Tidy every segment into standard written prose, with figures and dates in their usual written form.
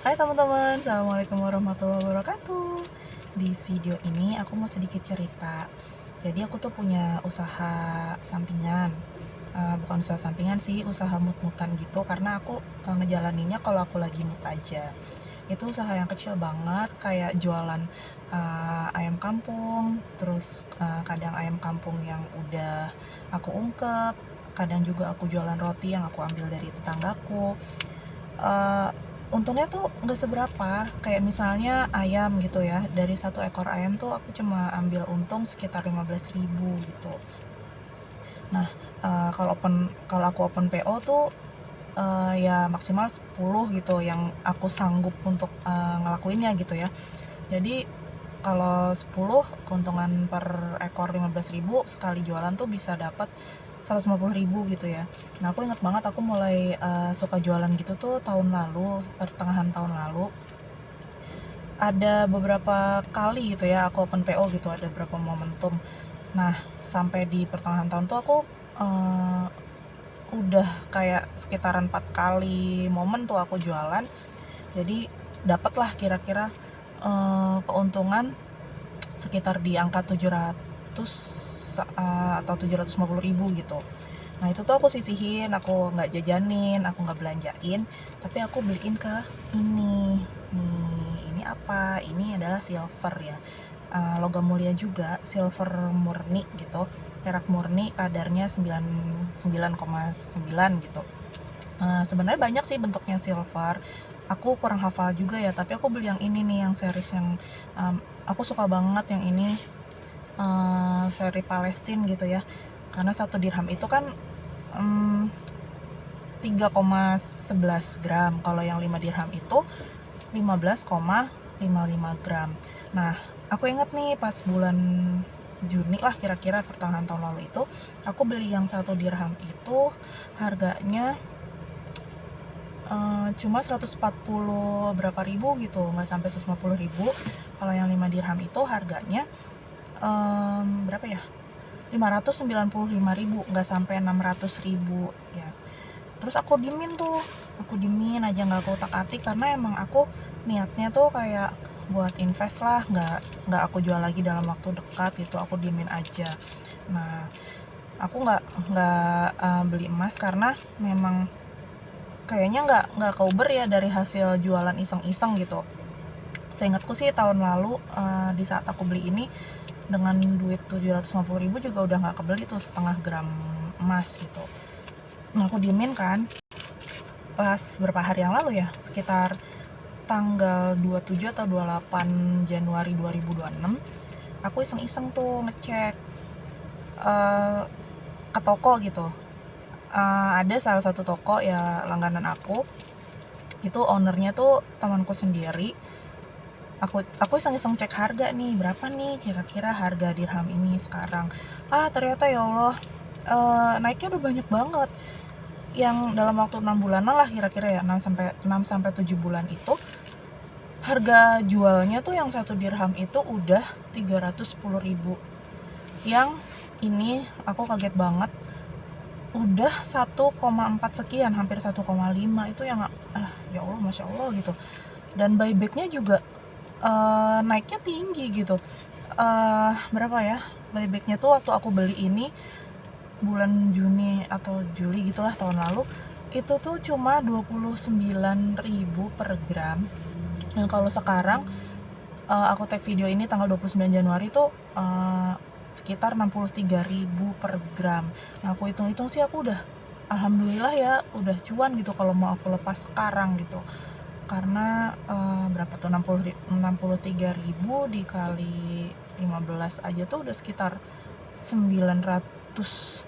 Hai teman-teman, Assalamualaikum warahmatullahi wabarakatuh. Di video ini aku mau sedikit cerita. Jadi aku tuh punya usaha sampingan. Bukan usaha sampingan sih, usaha mut-mutan gitu. Karena aku ngejalaninnya kalau aku lagi mut aja. Itu usaha yang kecil banget, kayak jualan ayam kampung. Terus kadang ayam kampung yang udah aku ungkep. Kadang juga aku jualan roti yang aku ambil dari tetanggaku. Eee, Untungnya tuh nggak seberapa, kayak misalnya ayam gitu ya, dari satu ekor ayam tuh aku cuma ambil untung sekitar 15.000 gitu. Nah, kalau aku open PO tuh, ya maksimal 10 gitu yang aku sanggup untuk ngelakuinnya gitu ya. Jadi kalau 10 keuntungan per ekor 15.000 sekali jualan tuh bisa dapat 150.000 gitu ya. Nah, aku inget banget aku mulai suka jualan gitu tuh tahun lalu, pertengahan tahun lalu. Ada beberapa kali gitu ya aku open PO gitu, ada beberapa momentum. Nah, sampai di pertengahan tahun tuh aku eee, udah kayak sekitaran 4 kali momen tuh aku jualan. Jadi dapatlah kira-kira keuntungan sekitar di angka 700 atau 750.000 gitu. Nah, itu tuh aku sisihin, aku nggak jajanin, aku nggak belanjain, tapi aku beliin ke ini. Nih, ini apa? Ini adalah silver ya, logam mulia juga, silver murni gitu, perak murni kadarnya 99,9 gitu. Sebenarnya banyak sih bentuknya silver, aku kurang hafal juga ya, tapi aku beli yang ini nih, yang series yang, aku suka banget yang ini, seri Palestine gitu ya. Karena 1 dirham itu kan, mmm, 3,11 gram, kalau yang 5 dirham itu 15,55 gram. Nah, aku inget nih pas bulan Juni lah kira-kira pertengahan tahun lalu itu, aku beli yang 1 dirham itu harganya cuma 140 berapa ribu gitu, nggak sampai 150.000. Kalau yang 5 dirham itu harganya, berapa ya, 595.000, nggak sampai 600.000 ya. Terus aku diemin aja, nggak aku utak-atik, karena emang aku niatnya tuh kayak buat invest lah, nggak aku jual lagi dalam waktu dekat gitu, aku diemin aja. Nah, aku nggak beli emas karena memang kayaknya nggak keuber ya dari hasil jualan iseng-iseng gitu. Seingatku sih tahun lalu, di saat aku beli ini dengan duit 750.000 juga udah nggak kebeli tuh setengah gram emas gitu. Nah, aku diemin kan, pas berapa hari yang lalu ya, sekitar tanggal 27 atau 28 Januari 2026, aku iseng-iseng tuh ngecek eh, ke toko gitu. Ada salah satu toko ya langganan aku, itu ownernya tuh temanku sendiri. Aku iseng-iseng cek harga nih, berapa nih kira-kira harga dirham ini sekarang. Ternyata ya Allah, naiknya udah banyak banget. Yang dalam waktu 6 bulanan lah kira-kira ya, 6 sampai 7 bulan itu, harga jualnya tuh yang 1 dirham itu udah 310.000. Yang ini aku kaget banget, udah 1,4 sekian, hampir 1,5, itu yang ya Allah, Masya Allah gitu. Dan buybacknya juga naiknya tinggi gitu. Berapa ya, buybacknya tuh waktu aku beli ini bulan Juni atau Juli gitulah tahun lalu, itu tuh cuma 29.000 per gram. Dan kalau sekarang, aku tag video ini tanggal 29 Januari tuh sekitar 63.000 per gram. Nah, aku hitung-hitung sih aku udah alhamdulillah ya, udah cuan gitu kalau mau aku lepas sekarang gitu. Karena berapa tuh, 63.000 dikali 15 aja tuh udah sekitar 970.000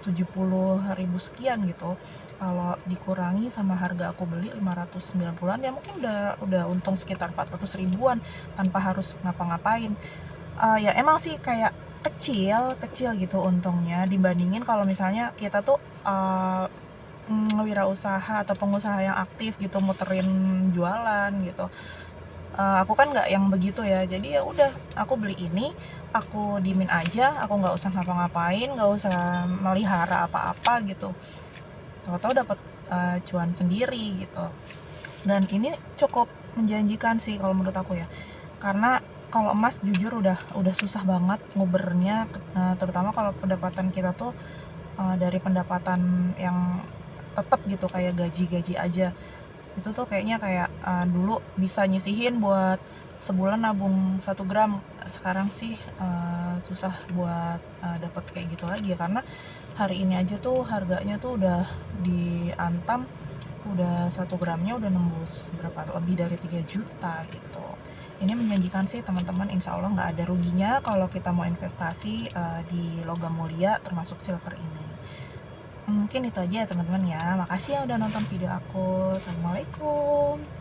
sekian gitu. Kalau dikurangi sama harga aku beli 590-an, ya mungkin udah untung sekitar 400 ribuan tanpa harus ngapa-ngapain. Ya emang sih kayak kecil gitu untungnya dibandingin kalau misalnya kita tuh wirausaha atau pengusaha yang aktif gitu, muterin jualan gitu. Aku kan nggak yang begitu ya, jadi ya udah aku beli ini, aku diemin aja, aku nggak usah ngapa-ngapain, nggak usah melihara apa-apa gitu. Tahu-tahu dapat cuan sendiri gitu. Dan ini cukup menjanjikan sih kalau menurut aku ya, karena kalau emas jujur udah susah banget ngubernya, terutama kalau pendapatan kita tuh dari pendapatan yang tetap gitu, kayak gaji aja. Itu tuh kayaknya kayak dulu bisa nyisihin buat sebulan nabung 1 gram. Sekarang sih susah buat dapet kayak gitu lagi ya, karena hari ini aja tuh harganya tuh udah diantam, udah 1 gramnya udah nembus berapa, lebih dari 3 juta gitu. Ini menjanjikan sih teman-teman, insya Allah nggak ada ruginya kalau kita mau investasi di logam mulia termasuk silver ini. Mungkin itu aja ya teman-teman ya. Makasih yang udah nonton video aku. Assalamualaikum.